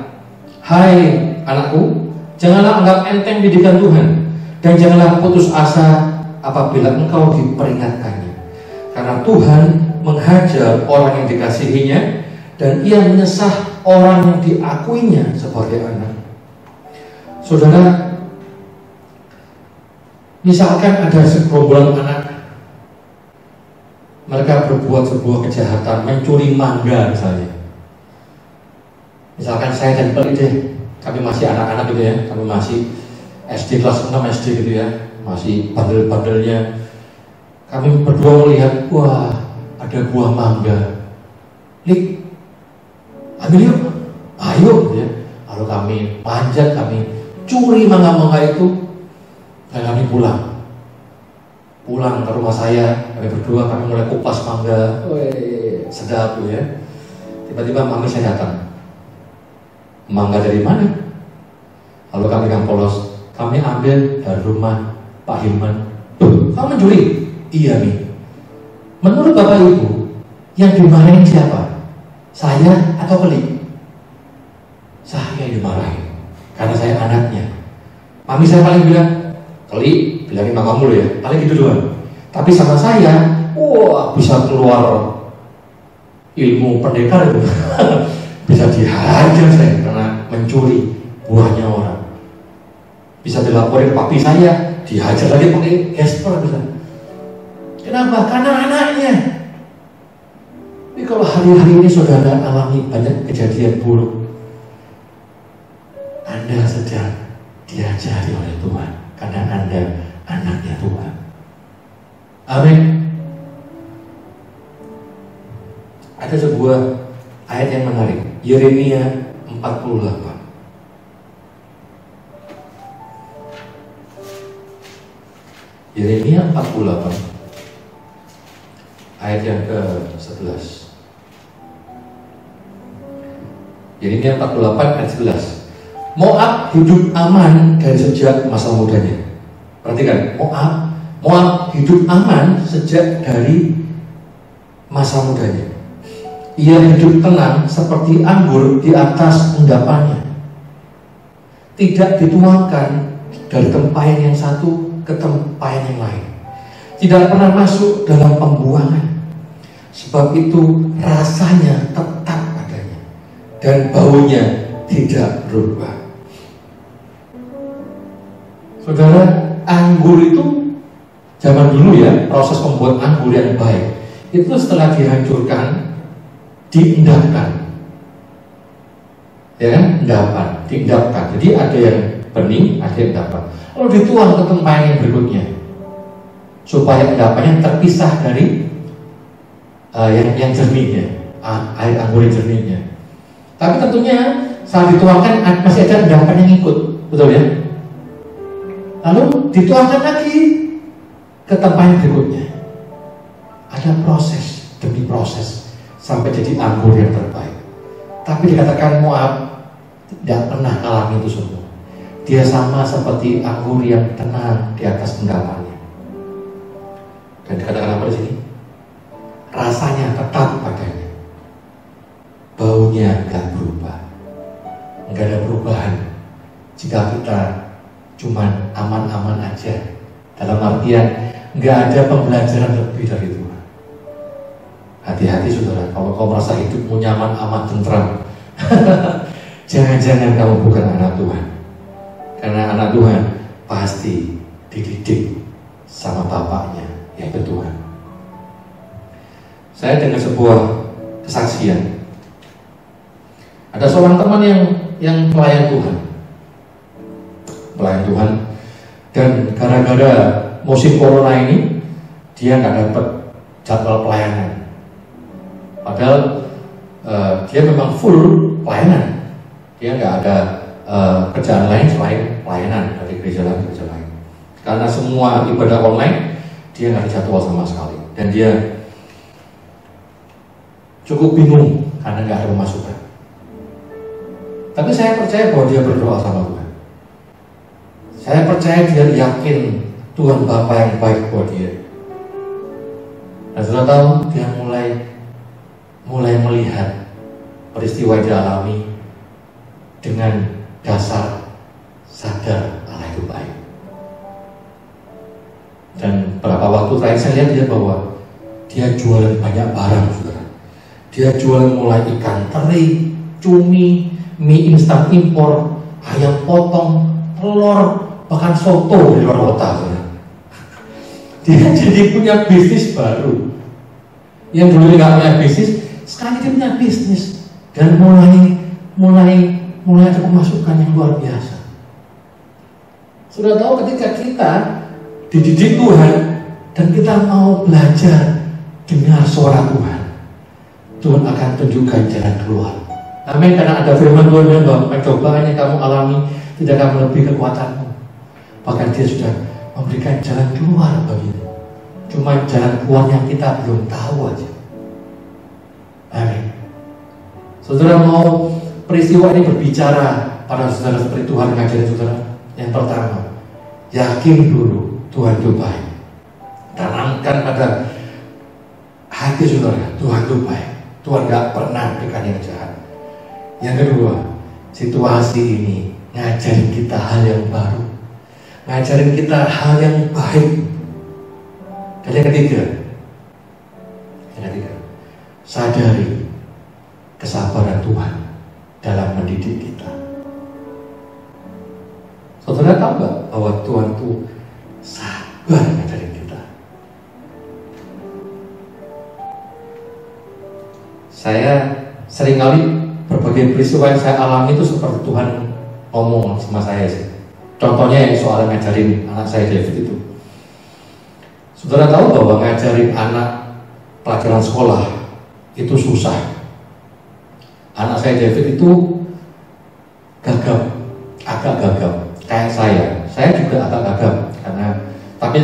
Hai anakku, janganlah anggap enteng didikan Tuhan, dan janganlah putus asa apabila engkau diperingatkannya. Karena Tuhan menghajar orang yang dikasihinya, dan Ia menyesah orang yang diakuinya sebagai anak. Saudara, misalkan ada segerombolan anak, mereka berbuat sebuah kejahatan, mencuri mangga misalnya. Misalkan saya dan Pak Ide, kami masih anak-anak gitu ya, kami masih SD kelas 6 SD gitu ya, masih bandel-bandelnya. Kami berdua melihat, wah ada buah mangga, Lik, ambil yuk, ayo gitu ya. Lalu kami panjat, kami curi mangga-mangga itu. Dan kami pulang ke rumah saya, kami berdua, kami mulai kupas mangga. Wih, sedap tuh ya. Tiba-tiba mami saya datang. Mangga dari mana? Lalu kami kan polos, kami ambil dari rumah Pak Hilman. Tuh, kamu mencuri? Iya nih. Menurut Bapak Ibu, yang dimarahin siapa? Saya atau Keli? Saya yang dimarahin, karena saya anaknya. Mami saya paling bilang, Kali, bilangin mamamu loh ya, paling gitu doang. Tapi sama saya, wah bisa keluar ilmu pendekar itu. Bisa dihajar saya karena mencuri buahnya orang. Bisa dilaporin papi saya, dihajar lagi pakai gesper bisa. Kenapa? Karena anaknya. Tapi kalau hari-hari ini saudara alami banyak kejadian buruk, Anda sedang diajari oleh Tuhan karena Anda anaknya Tuhan. Amin. Ada sebuah ayat yang menarik, Yeremia 48. Yeremia 48 ayat yang ke-11. Yeremia 48 ayat 11. Moab hidup aman dari sejak masa mudanya. Perhatikan, Moab hidup aman sejak dari masa mudanya. Ia hidup tenang seperti anggur di atas endapannya, tidak dituangkan dari tempayan yang satu ke tempayan yang lain, tidak pernah masuk dalam pembuangan. Sebab itu rasanya tetap adanya dan baunya tidak berubah. Saudara, anggur itu zaman dulu ya, proses membuat anggur yang baik itu setelah dihancurkan, diendapkan, ya kan? Diendapkan. Jadi ada yang bening, ada yang endapan. Lalu dituang ke tempayan yang berikutnya, supaya endapannya terpisah dari yang jernihnya, air anggur yang jernihnya. Tapi tentunya saat dituangkan masih ada endapan yang ikut, betul ya? Lalu dituangkan lagi ke tempayan berikutnya. Ada proses demi proses sampai jadi anggur yang terbaik. Tapi dikatakan Moab tidak pernah alami itu semua. Dia sama seperti anggur yang tenang di atas endapannya. Dan dikatakan apa di sini? Rasanya tetap padanya, baunya nggak berubah, nggak ada perubahan. Jika kita cuman aman-aman aja, dalam artian nggak ada pembelajaran lebih dari Tuhan. Hati-hati saudara, kalau kau merasa hidupmu nyaman, aman, tentram, jangan-jangan kamu bukan anak Tuhan. Karena anak Tuhan pasti dididik sama bapaknya, yaitu Tuhan. Saya dengar sebuah kesaksian. Ada seorang teman yang pelayan Tuhan, dan gara-gara musim corona ini dia nggak dapat jadwal pelayanan. Padahal dia memang full pelayanan, dia nggak ada kerjaan lain selain pelayanan dari gereja lain. Karena semua ibadah online, dia nggak ada jadwal sama sekali, dan dia cukup bingung karena nggak ada pemasukan. Tapi saya percaya bahwa dia berdoa sama Tuhan. Saya percaya dia yakin Tuhan Bapa yang baik buat dia. Dan sudah tahu, dia mulai melihat peristiwa yang dialami dengan dasar sadar Allah itu baik. Dan beberapa waktu terakhir saya lihat dia bahwa dia jualan banyak barang, saudara. Dia jualan mulai ikan teri, cumi, mie instan impor, ayam potong, telur, bahkan soto di luar kota, saudara. Dia jadi punya bisnis baru. Yang dulu nggak punya bisnis, sekarang dia punya bisnis dan mulai ada pemasukan yang luar biasa. Sudah tahu, ketika kita dididik Tuhan dan kita mau belajar dengar suara Tuhan, Tuhan akan tunjukkan jalan keluar. Amin. Karena ada firman Tuhan bahwa pencobaan yang kamu alami tidak akan melebihi kekuatanmu. Bahkan dia sudah memberikan jalan keluar bagimu. Cuma jalan keluar yang kita belum tahu aja. Amin. Saudara, mau peristiwa ini berbicara pada saudara seperti Tuhan ngajarin saudara. Yang pertama, yakin dulu Tuhan itu baik. Tanamkan pada hati saudara, Tuhan itu baik. Tuhan gak pernah berikan yang jahat. Yang kedua, situasi ini ngajarin kita hal yang baru, ngajarin kita hal yang baik. Dan yang ketiga, sadari kesabaran Tuhan dalam mendidik kita. Saudara tahu gak bahwa Tuhan itu sabar ngajarin kita? Saya seringkali berbagai peristiwa yang saya alami itu seperti Tuhan ngomong sama saya sih. Contohnya yang soal ngajarin anak saya David itu. Saudara tahu bahwa ngajarin anak pelajaran sekolah itu susah. Anak saya David itu gagap, agak gagap. Kayak saya juga agak gagap karena tapi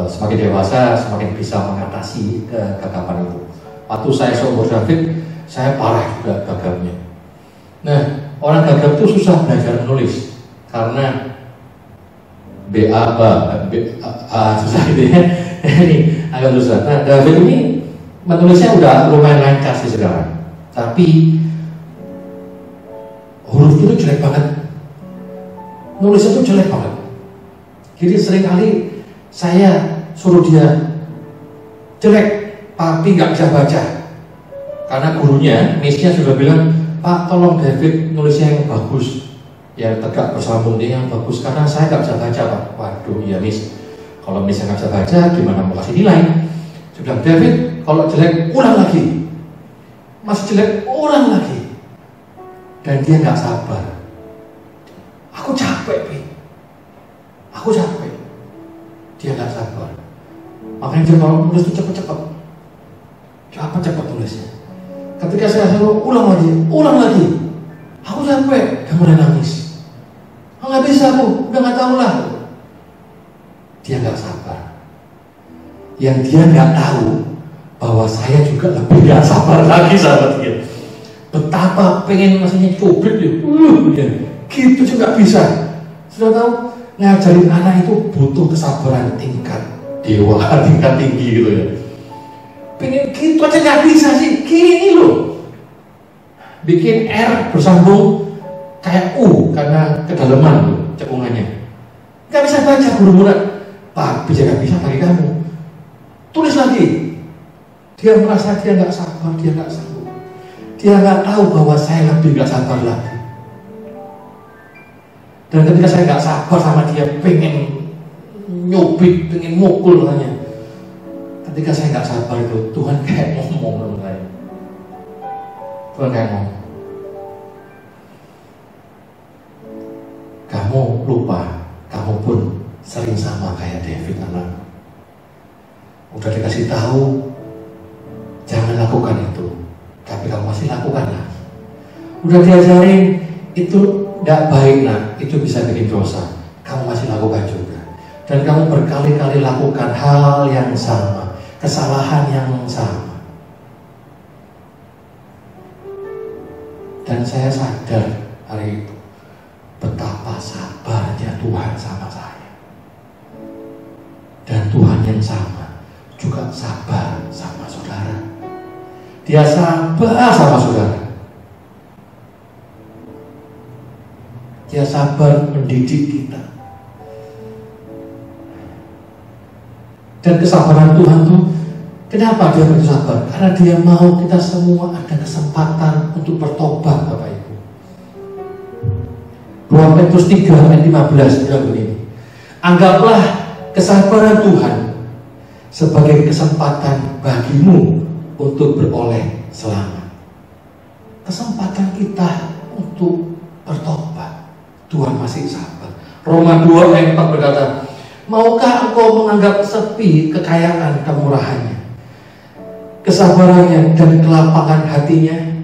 semakin dewasa semakin bisa mengatasi kegagapan itu. Waktu saya seumur David, saya parah juga gagapnya. Nah, orang gagap itu susah belajar menulis karena susah gitu ya. Ini agak susah. Nah, David ini menulisnya udah lumayan lancar sih sekarang, tapi huruf itu jelek banget. Nulisnya tuh jelek banget. Jadi seringkali saya suruh dia jelek, tapi nggak bisa baca. Karena gurunya, miss-nya sudah bilang, Pak tolong David nulisnya yang bagus, yang tegak bersambung dia yang bagus. Karena saya nggak bisa baca Pak. Waduh ya miss, kalau miss nggak bisa baca, gimana mau kasih nilai? Saya bilang David, kalau jelek ulang lagi, masih jelek ulang lagi. Dan dia nggak sabar. Aku capek, Pi. Aku capek. Dia nggak sabar. Makanya dia kalau nulis itu cepet-cepet. Cepet-cepet tulisnya. Ketika saya suruh ulang lagi. Aku capek. Dia mulai nangis. Oh, nggak bisa aku, udah nggak tahu lah. Dia nggak sabar. Yang dia nggak tahu bahwa saya juga lebih nggak sabar lagi sahabat dia. Betapa pengen maksudnya cubit ya. Gitu juga bisa. Sudah tahu ngajarin anak itu butuh kesabaran tingkat dewa, tingkat tinggi gitu ya. Pengen gitu aja nggak bisa sih. Gini loh, bikin R bersambung kayak U karena kedalaman tuh cekungannya. Nggak bisa baca guru murid. Pak, bisa nggak bisa bagi kamu. Tulis lagi. Dia merasa dia nggak sabar, dia nggak sanggup. Dia nggak tahu bahwa saya lebih nggak sabar lagi. Dan ketika saya nggak sabar sama dia, pengen nyubit, pengen mukul hanya. Ketika saya nggak sabar itu, Tuhan kayak ngomong sama saya. Tuhan kayak ngomong, kamu lupa, kamu pun sering sama kayak David anak. Udah dikasih tahu, jangan lakukan itu, tapi kamu masih lakukan lagi. Udah diajarin, itu tidak baik nak, itu bisa bikin dosa. Kamu masih lakukan juga. Dan kamu berkali-kali lakukan hal yang sama, kesalahan yang sama. Dan saya sadar hari itu betapa sabarnya Tuhan sama saya. Dan Tuhan yang sama juga sabar sama saudara. Dia sabar sama saudara. Dia sabar mendidik kita. Dan kesabaran Tuhan tuh, kenapa dia bersabar? Karena dia mau kita semua ada kesempatan untuk bertobat, Bapak Ibu. 2 Petrus 3 ayat 15 bilang begini. Anggaplah kesabaran Tuhan sebagai kesempatan bagimu untuk beroleh selamat. Kesempatan kita untuk bertobat. Tuhan masih sabar. Roma 2 ayat 4 berkata, maukah engkau menganggap sepi kekayaan kemurahannya, kesabarannya dan kelapangan hatinya?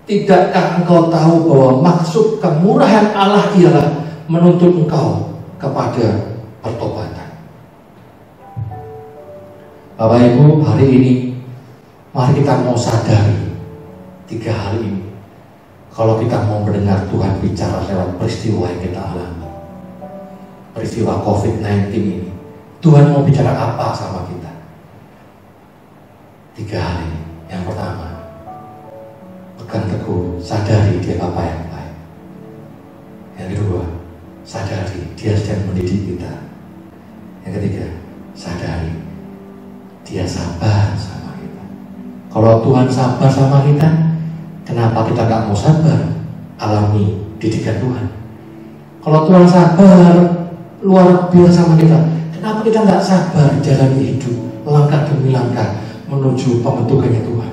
Tidakkah engkau tahu bahwa maksud kemurahan Allah ialah menuntut engkau kepada pertobatan? Bapak Ibu, hari ini mari kita mau sadari 3 hal ini. Kalau kita mau mendengar Tuhan bicara lewat peristiwa yang kita alami, peristiwa COVID-19 ini, Tuhan mau bicara apa sama kita? 3 hal ini. Yang pertama, pegang teguh, sadari dia Bapa yang baik. Yang kedua, sadari dia sedang mendidik kita. Yang ketiga, sadari dia sabar sama kita. Kalau Tuhan sabar sama kita, kenapa kita gak mau sabar alami didikan Tuhan? Kalau Tuhan sabar luar biasa sama kita, kenapa kita gak sabar jalani hidup langkah demi langkah menuju pembentukannya Tuhan?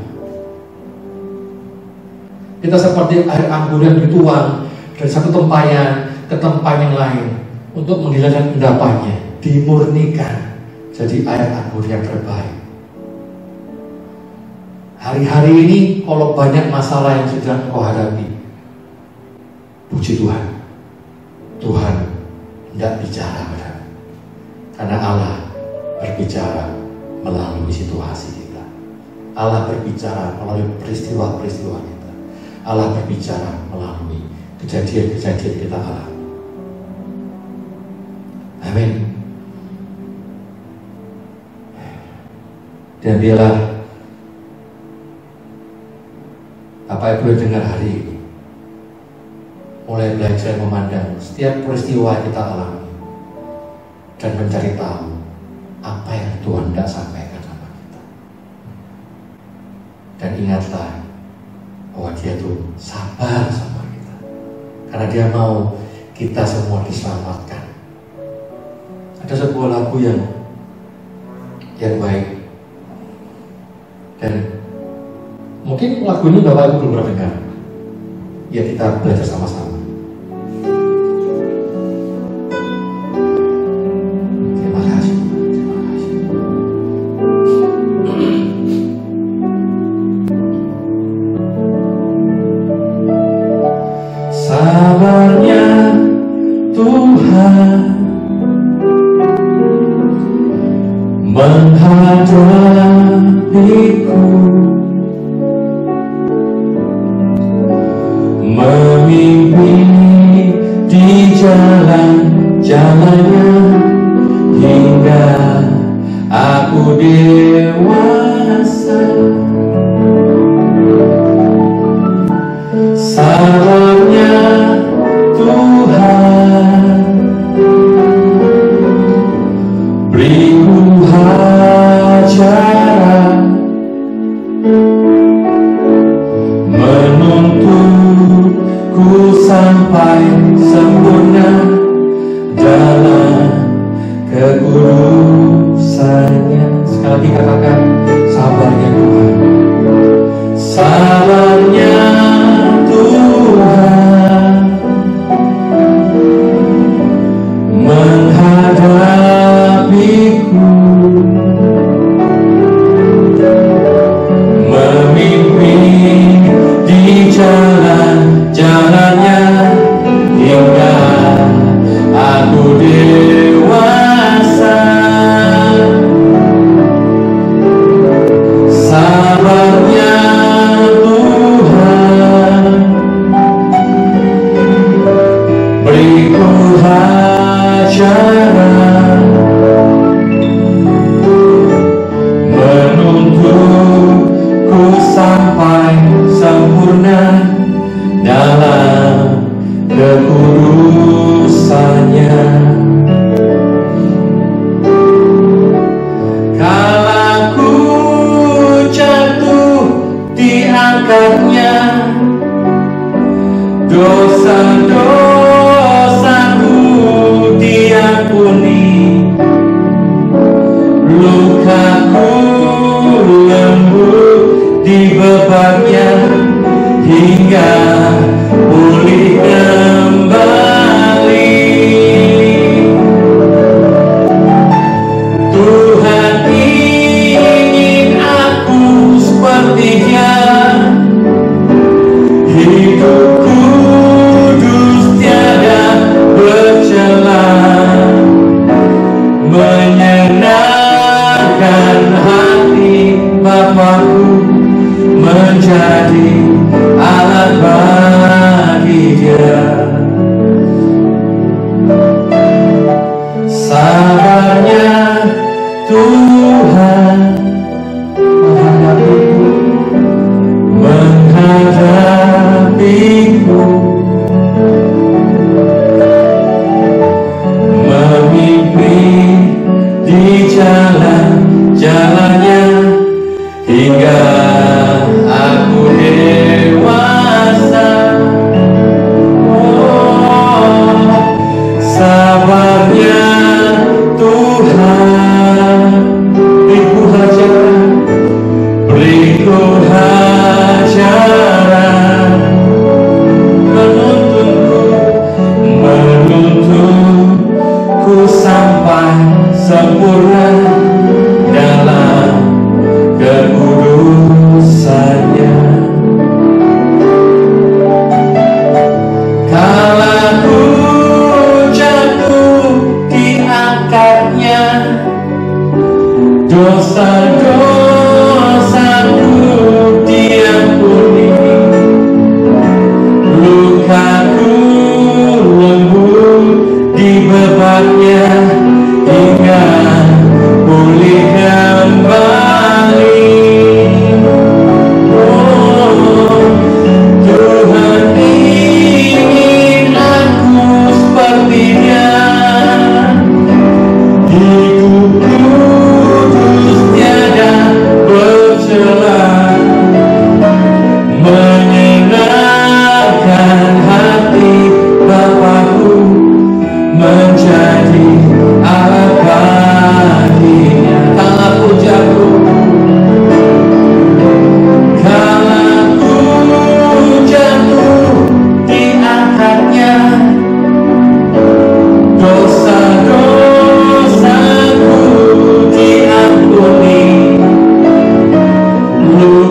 Kita seperti air anggur yang dituang dari satu tempayan ke tempayan yang lain untuk menghilangkan endapannya, dimurnikan jadi air anggur yang terbaik. Hari-hari ini kalau banyak masalah yang sedang kau hadapi, puji Tuhan, Tuhan tidak bicara padamu, karena Allah berbicara melalui situasi kita. Allah berbicara melalui peristiwa-peristiwa kita. Allah berbicara melalui kejadian-kejadian kita alami. Amin. Dan biarlah apa yang boleh dengar hari ini, mulai belajar memandang setiap peristiwa yang kita alami dan mencari tahu apa yang Tuhan tidak sampaikan sama kita. Dan ingatlah bahwa Dia tuh sabar sama kita, karena Dia mau kita semua diselamatkan. Ada sebuah lagu yang baik, dan mungkin lagu ini Bapak Ibu belum pernah dengar. Ya, kita belajar sama-sama. Terima kasih. Sabarnya Tuhan menghadapiku, memimpin di jalan-jalannya hingga aku dewasa. Sabarnya Tuhan beriku ajaran, menuntutku sampai sempurna dalam kekudusannya. Sekali lagi katakan, sabarnya Tuhan. Sabarnya Tuhan menghadapiku, memimpin di jalan-jalannya hingga aku dewasa. Sabarnya Tuhan beriku ajaran, menuntutku sampai sempurna dalam kekudusannya. Kala ku jatuh diangkatnya, dosa-dosaku diampuni, lukaku lembut di bebannya hingga pulih kembali. Tuhan ingin aku seperti Dia, hidup kudus tiada bercela, menyenangkan hati Bapakku, menjadi alat bagi Dia. Sabarnya Tuhan menghadapiku, memimpin di jalan-jalannya hingga aku dewasa. Oh, sabarnya Tuhan beriku ajaran, beriku ajaran,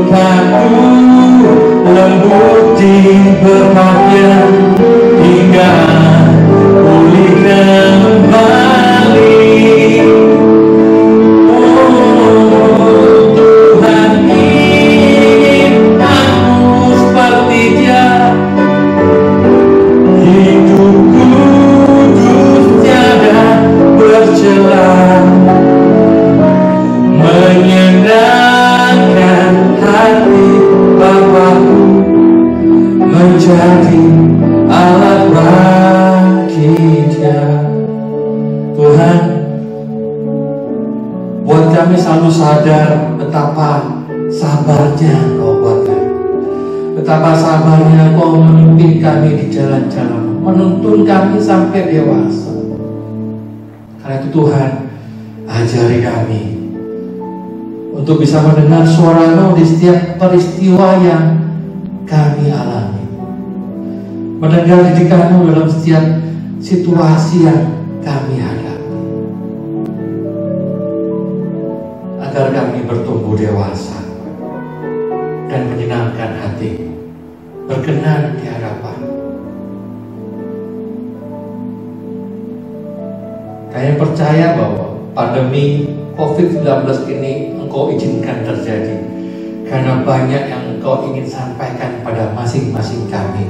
lukaku lembut diberatnya hingga pulih kembali. Oh Tuhan, ingin aku seperti Dia, hidup kudus tiada bercela, menyenangkan hati Bapa-Ku, menjadi alat bagi Dia. Tuhan, buat kami selalu sadar betapa sabarnya Engkau buat kami, betapa sabarnya Engkau memimpin kami di jalan-jalan, menuntun kami sampai dewasa. Karena itu Tuhan, ajari kami untuk bisa mendengar suara-Mu di setiap peristiwa yang kami alami, mendengar didikan-Mu dalam setiap situasi yang kami hadapi, agar kami bertumbuh dewasa dan menyenangkan hati, berkenan di hadapan. Kami percaya bahwa pandemi COVID-19 ini Engkau izinkan terjadi karena banyak yang Engkau ingin sampaikan pada masing-masing kami.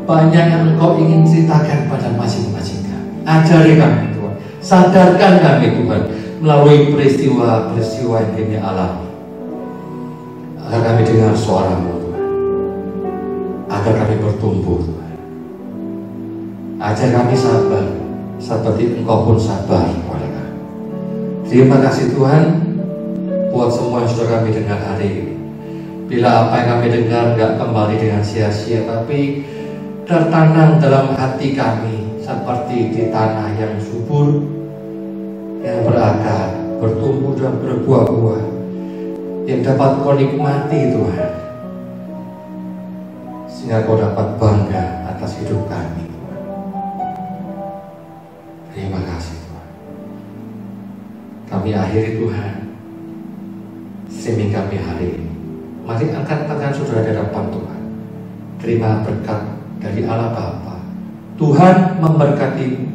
Banyak yang Engkau ingin ceritakan pada masing-masing kami. Ajari kami Tuhan, sadarkan kami Tuhan melalui peristiwa-peristiwa yang kami alami, agar kami dengar suara-Mu Tuhan, agar kami bertumbuh Tuhan. Ajar kami sabar seperti Engkau pun sabar kepada kami. Terima kasih Tuhan buat semua yang sudah kami dengar hari ini. Bila apa yang kami dengar gak kembali dengan sia-sia, tapi tertanam dalam hati kami seperti di tanah yang subur, yang berakar, bertumbuh dan berbuah-buah, yang dapat Kau nikmati Tuhan, sehingga Kau dapat bangga atas hidup kami Tuhan. Terima kasih Tuhan. Kami akhiri Tuhan streaming kami hari ini. Mari angkat tangan saudara di hadapan Tuhan. Terima berkat dari Allah Bapa. Tuhan memberkatimu,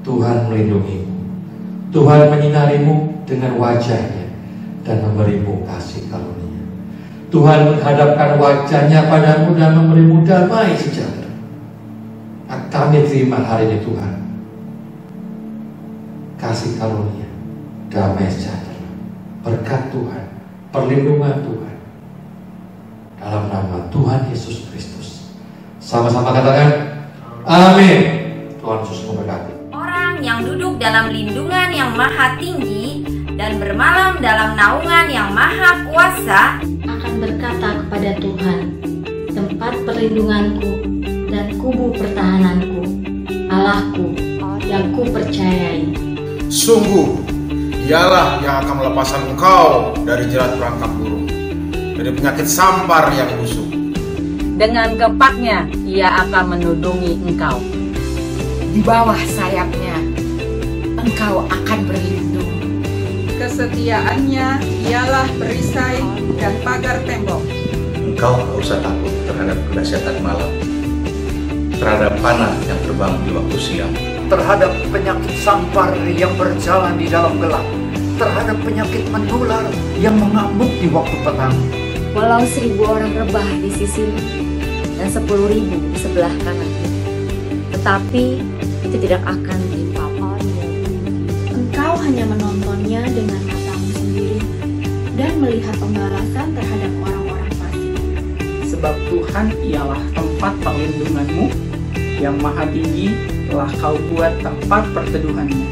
Tuhan melindungimu, Tuhan menyinarimu dengan wajah-Nya dan memberimu kasih karunia. Tuhan menghadapkan wajah-Nya padamu dan memberimu damai sejahtera. Kami terima hari ini Tuhan kasih karunia, damai sejahtera, berkat Tuhan, perlindungan Tuhan, dalam nama Tuhan Yesus Kristus. Sama-sama katakan amin. Tuhan Yesus memberkati. Orang yang duduk dalam lindungan yang maha tinggi dan bermalam dalam naungan yang maha kuasa akan berkata kepada Tuhan, tempat perlindunganku dan kubu pertahananku, Allahku yang ku percayai. Sungguh, Dialah yang akan melepaskan engkau dari jerat perangkap burung, dari penyakit sampar yang busuk. Dengan gempaknya Ia akan menudungi engkau. Di bawah sayapnya engkau akan berlindung. Kesetiaannya ialah perisai dan pagar tembok. Engkau tak usah takut terhadap kedahsyatan malam, terhadap panah yang terbang di waktu siang, terhadap penyakit sampar yang berjalan di dalam gelap, terhadap penyakit menular yang mengamuk di waktu petang. Walau 1000 orang rebah di sisimu dan 10.000 di sebelah kananmu, tetapi itu tidak akan menimpa. Engkau hanya menontonnya dengan matamu sendiri dan melihat pembalasan terhadap orang-orang fasik. Sebab Tuhan ialah tempat perlindunganmu, yang maha tinggi telah kau buat tempat perteduhanmu.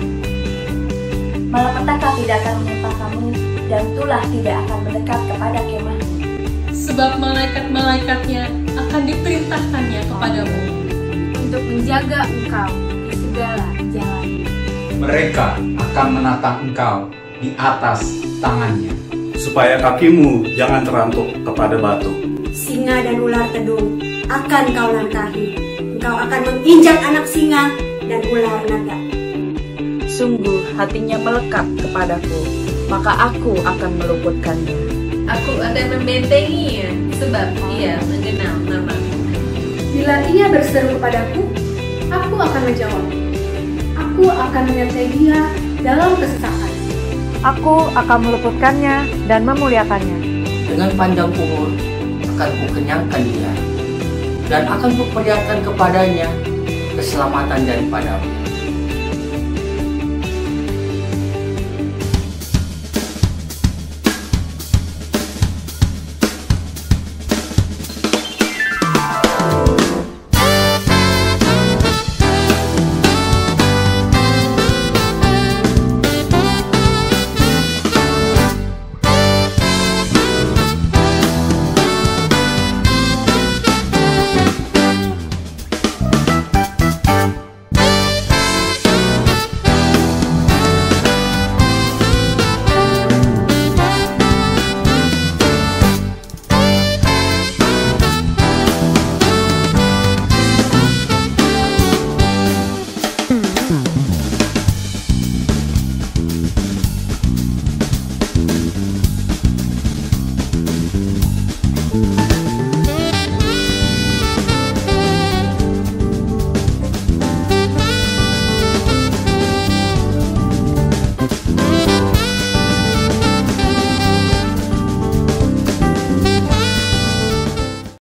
Malapetaka tidak akan menimpa kamu, dan tulah tidak akan mendekat kepada kemahmu. Sebab malaikat-malaikatnya akan diperintahkannya kepadamu untuk menjaga engkau di segala jalan. Mereka akan menatang engkau di atas tangannya, supaya kakimu jangan terantuk kepada batu. Singa dan ular tedung akan kau langkahi. Engkau akan menginjak anak singa dan ular naga. Sungguh hatinya melekat kepadaku, maka aku akan meluputkannya. Aku akan membentenginya, sebab ia mengenal namaku. Bila ia berseru kepadaku, aku akan menjawab. Aku akan menyertai dia dalam kesesakan. Aku akan meluputkannya dan memuliakannya. Dengan panjang umur akan kukenyangkan dia, dan akan kuperlihatkan kepadanya keselamatan daripadamu.